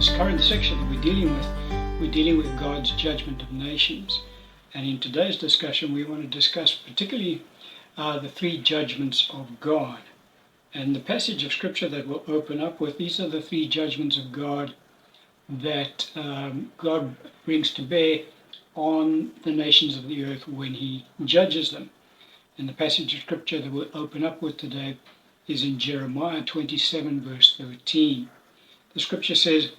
this current section that we're dealing with God's judgment of nations. And in today's discussion, we want to discuss particularly the three judgments of God. And the passage of scripture that we'll open up with, these are the three judgments of God that God brings to bear on the nations of the earth when he judges them. And the passage of scripture that we'll open up with today is in Jeremiah 27 verse 13. The scripture says,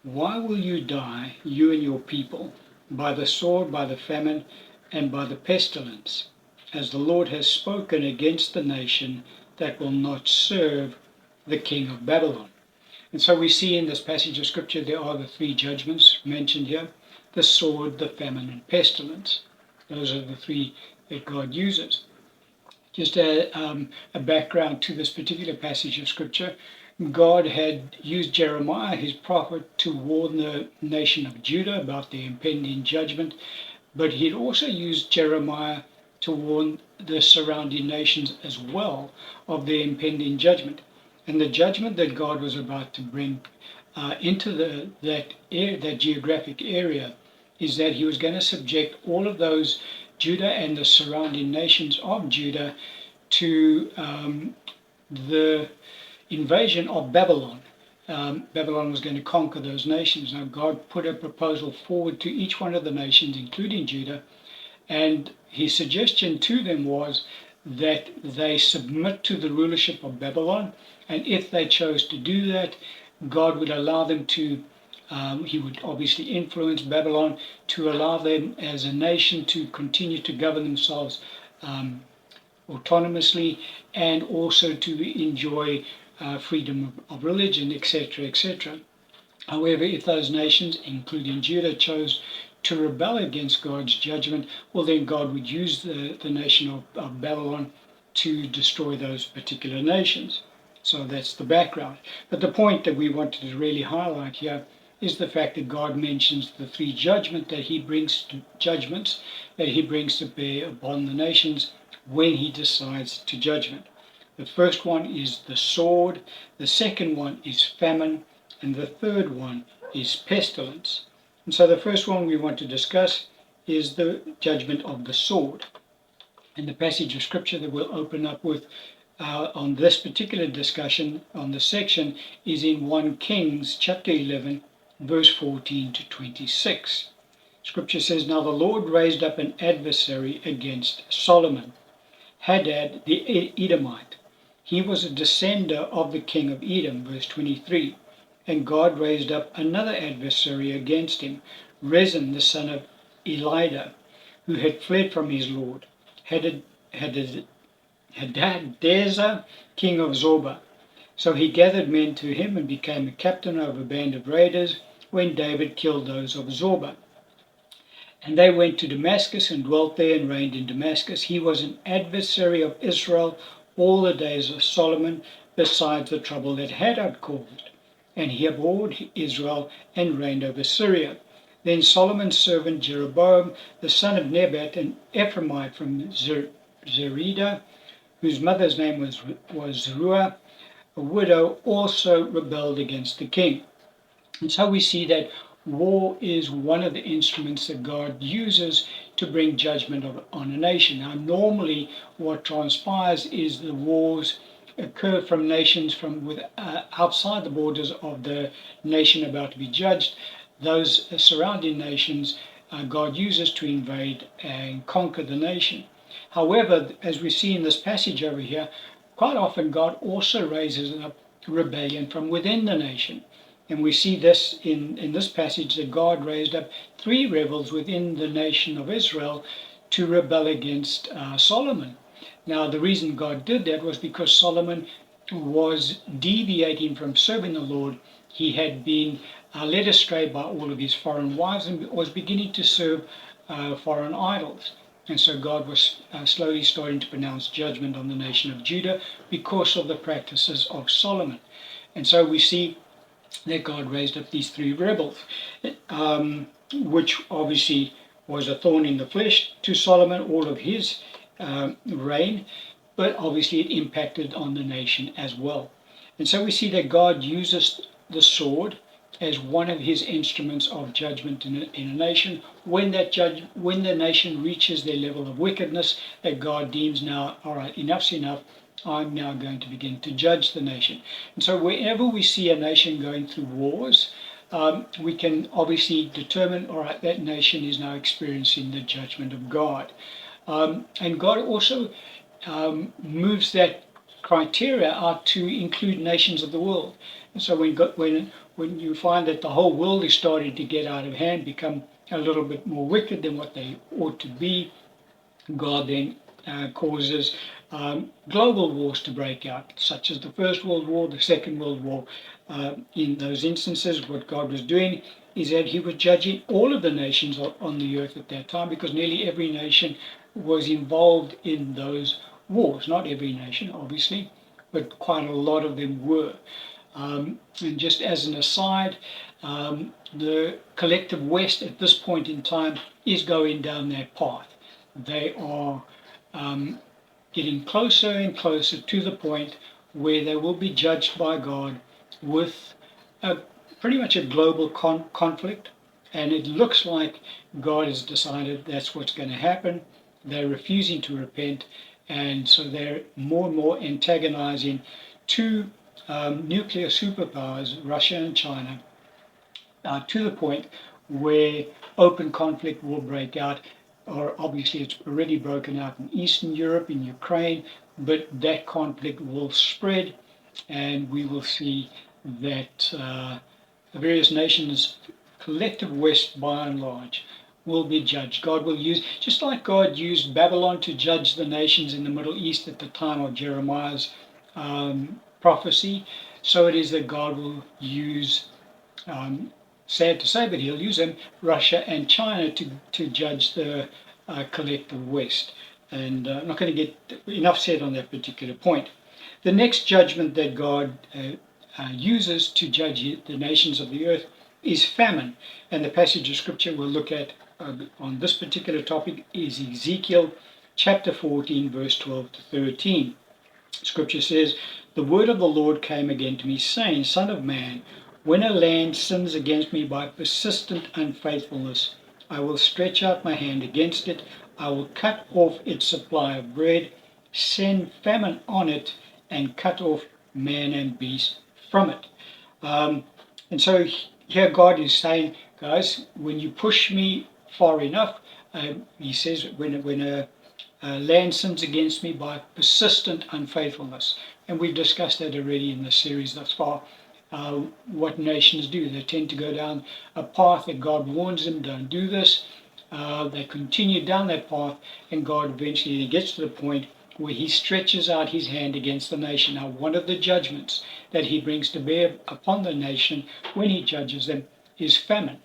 "Why will you die, you and your people, by the sword, by the famine, and by the pestilence, as the Lord has spoken against the nation that will not serve the king of Babylon?" And so we see in this passage of scripture there are the three judgments mentioned here: the sword, the famine, and pestilence. Those are the three that God uses. Just a background to this particular passage of scripture: God had used Jeremiah, his prophet, to warn the nation of Judah about the impending judgment, but he'd also used Jeremiah to warn the surrounding nations as well of the impending judgment. And the judgment that God was about to bring into that geographic area is that he was going to subject all of those Judah and the surrounding nations of Judah to the invasion of Babylon. Babylon was going to conquer those nations. Now God put a proposal forward to each one of the nations, including Judah, and his suggestion to them was that they submit to the rulership of Babylon, and if they chose to do that, God would allow them to, he would obviously influence Babylon to allow them as a nation to continue to govern themselves autonomously, and also to enjoy freedom of religion, etc., etc. However, if those nations, including Judah, chose to rebel against God's judgment, well, then God would use the nation of Babylon to destroy those particular nations. So that's the background. But the point that we wanted to really highlight here is the fact that God mentions the three judgments that he brings to bear upon the nations when he decides to judgment. The first one is the sword, the second one is famine, and the third one is pestilence. And so the first one we want to discuss is the judgment of the sword. And the passage of scripture that we'll open up with on this particular discussion, on this section, is in 1 Kings chapter 11, verse 14 to 26. Scripture says, "Now the Lord raised up an adversary against Solomon, Hadad the Edomite. He was a descender of the king of Edom," verse 23. "And God raised up another adversary against him, Rezin the son of Elidah, who had fled from his lord, Hadadezer, king of Zorba. So he gathered men to him and became a captain over a band of raiders when David killed those of Zorba. And they went to Damascus and dwelt there and reigned in Damascus. He was an adversary of Israel all the days of Solomon, besides the trouble that Hadad caused. And he abhorred Israel and reigned over Syria. Then Solomon's servant Jeroboam, the son of Nebat, an Ephraimite from Zerida, whose mother's name was Ruah, a widow, also rebelled against the king." And so we see that war is one of the instruments that God uses to bring judgment on a nation. Now, normally what transpires is the wars occur from nations from outside the borders of the nation about to be judged. Those surrounding nations God uses to invade and conquer the nation. However, as we see in this passage over here, quite often God also raises up rebellion from within the nation. And we see this in this passage, that God raised up three rebels within the nation of Israel to rebel against Solomon. Now, the reason God did that was because Solomon was deviating from serving the Lord. He had been led astray by all of his foreign wives and was beginning to serve foreign idols. And so God was slowly starting to pronounce judgment on the nation of Judah because of the practices of Solomon. And so we see that God raised up these three rebels, which obviously was a thorn in the flesh to Solomon, all of his reign, but obviously it impacted on the nation as well. And so we see that God uses the sword as one of his instruments of judgment in a nation. When the nation reaches their level of wickedness, that God deems now, all right, enough's enough. I'm now going to begin to judge the nation. And so wherever we see a nation going through wars, we can obviously determine, all right, that nation is now experiencing the judgment of God. And God also moves that criteria out to include nations of the world. And so when you find that the whole world is starting to get out of hand, become a little bit more wicked than what they ought to be, God then causes global wars to break out, such as the First World War, the Second World War. In those instances, what God was doing is that he was judging all of the nations on the earth at that time, because nearly every nation was involved in those wars. Not every nation, obviously, but quite a lot of them were. And just as an aside, the collective West at this point in time is going down that path. They are getting closer and closer to the point where they will be judged by God with pretty much a global conflict. And it looks like God has decided that's what's going to happen. They're refusing to repent, and so they're more and more antagonizing two nuclear superpowers, Russia and China, to the point where open conflict will break out. Or obviously it's already broken out in Eastern Europe, in Ukraine, but that conflict will spread, and we will see that the various nations, collective West by and large, will be judged. God will use, just like God used Babylon to judge the nations in the Middle East at the time of Jeremiah's prophecy, so it is that God will use, sad to say, but he'll use them, Russia and China to judge the collective West. And I'm not going to get enough said on that particular point. The next judgment that God uses to judge the nations of the earth is famine. And the passage of scripture we'll look at on this particular topic is Ezekiel chapter 14, verse 12 to 13. Scripture says, "The word of the Lord came again to me, saying, Son of man, when a land sins against me by persistent unfaithfulness, I will stretch out my hand against it. I will cut off its supply of bread, send famine on it, and cut off man and beast from it." And so here God is saying, guys, when you push me far enough, he says, when a land sins against me by persistent unfaithfulness. And we've discussed that already in the series thus far. What nations do. They tend to go down a path that God warns them, don't do this. They continue down that path, and God eventually gets to the point where he stretches out his hand against the nation. Now, one of the judgments that he brings to bear upon the nation when he judges them is famine.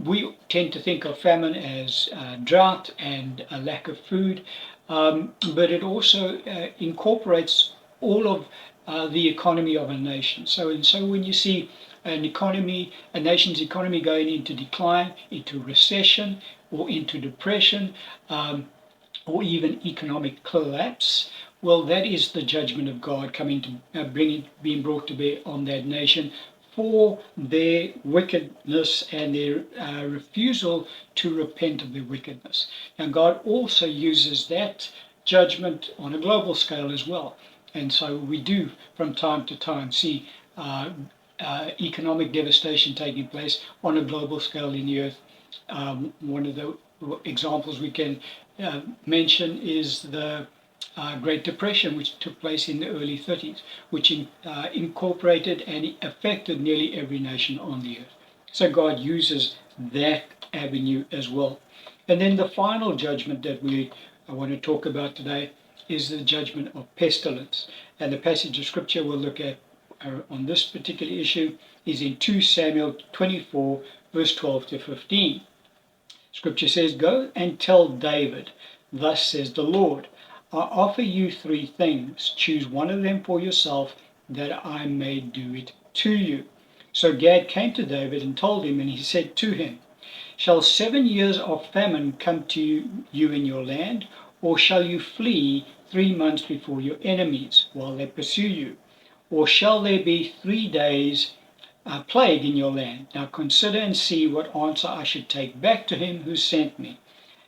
We tend to think of famine as drought and a lack of food, but it also incorporates all of the economy of a nation. So when you see a nation's economy going into decline, into recession, or into depression, or even economic collapse, well, that is the judgment of God coming to being brought to bear on that nation for their wickedness and their refusal to repent of their wickedness. And God also uses that judgment on a global scale as well. And so we do, from time to time, see economic devastation taking place on a global scale in the earth. One of the examples we can mention is the Great Depression, which took place in the early 30s, which incorporated and affected nearly every nation on the earth. So God uses that avenue as well. And then the final judgment that I want to talk about today is the judgment of pestilence. And the passage of scripture we'll look at on this particular issue is in 2 Samuel 24, verse 12 to 15. Scripture says, "Go and tell David, thus says the Lord, I offer you 3 things. Choose one of them for yourself, that I may do it to you." So Gad came to David and told him, and he said to him, "Shall 7 years of famine come to you in your land, or shall you flee 3 months before your enemies while they pursue you? Or shall there be 3 days plague in your land. Now consider and see what answer I should take back to him who sent me.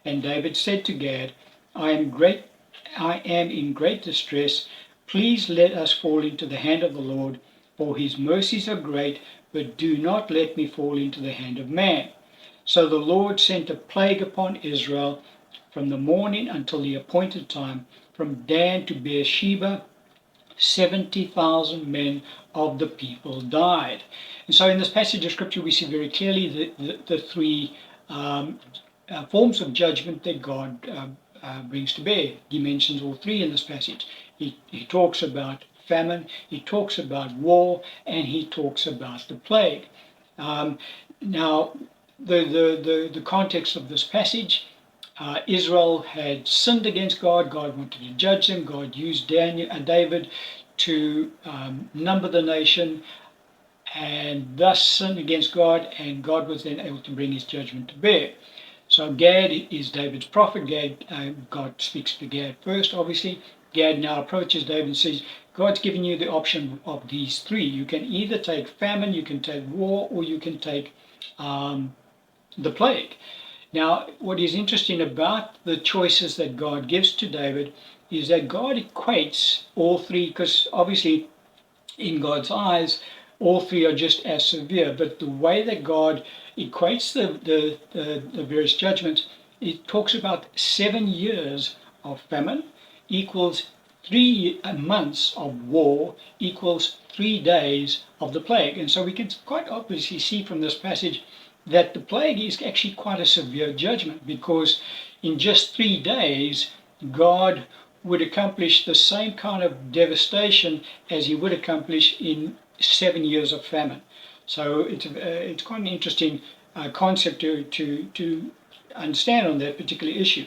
And David said to Gad, I am in great distress. Please let us fall into the hand of the Lord, for his mercies are great, but do not let me fall into the hand of man. So the Lord sent a plague upon Israel from the morning until the appointed time, from Dan to Beersheba, 70,000 men of the people died. And so in this passage of scripture we see very clearly the three forms of judgment that God brings to bear. He mentions all three in this passage. He talks about famine, he talks about war, and he talks about the plague. Now, the context of this passage, Israel had sinned against God. God wanted to judge them. God used David to number the nation and thus sin against God, and God was then able to bring his judgment to bear. So Gad is David's prophet. God speaks to Gad first, obviously. Gad now approaches David and says, God's given you the option of these three. You can either take famine, you can take war, or you can take the plague. Now, what is interesting about the choices that God gives to David is that God equates all three, because obviously in God's eyes, all three are just as severe. But the way that God equates the various judgments, it talks about 7 years of famine equals 3 months of war equals 3 days of the plague. And so we can quite obviously see from this passage that the plague is actually quite a severe judgment, because in just 3 days God would accomplish the same kind of devastation as he would accomplish in 7 years of famine. So it's quite an interesting concept to understand on that particular issue.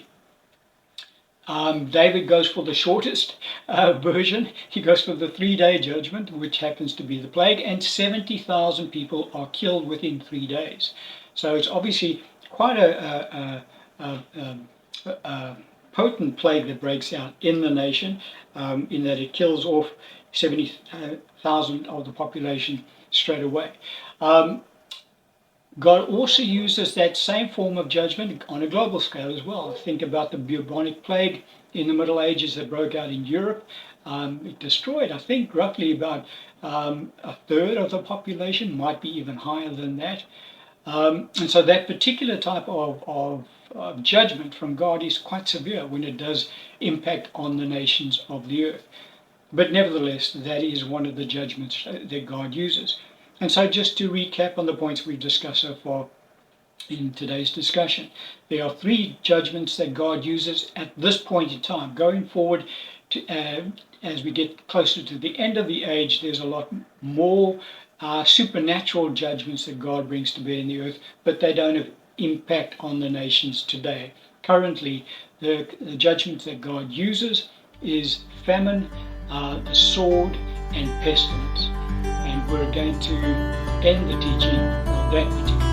David goes for the shortest version. He goes for the 3-day judgment, which happens to be the plague, and 70,000 people are killed within 3 days. So it's obviously quite a potent plague that breaks out in the nation, in that it kills off 70,000 of the population straight away. God also uses that same form of judgment on a global scale as well. Think about the bubonic plague in the Middle Ages that broke out in Europe. It destroyed, I think, roughly about a third of the population, might be even higher than that. And so that particular type of judgment from God is quite severe when it does impact on the nations of the earth. But nevertheless, that is one of the judgments that God uses. And so just to recap on the points we've discussed so far in today's discussion, there are 3 judgments that God uses at this point in time. Going forward, as we get closer to the end of the age, there's a lot more supernatural judgments that God brings to bear in the earth, but they don't have impact on the nations today. Currently, the judgments that God uses is famine, the sword, and pestilence. And we're going to end the teaching of that particular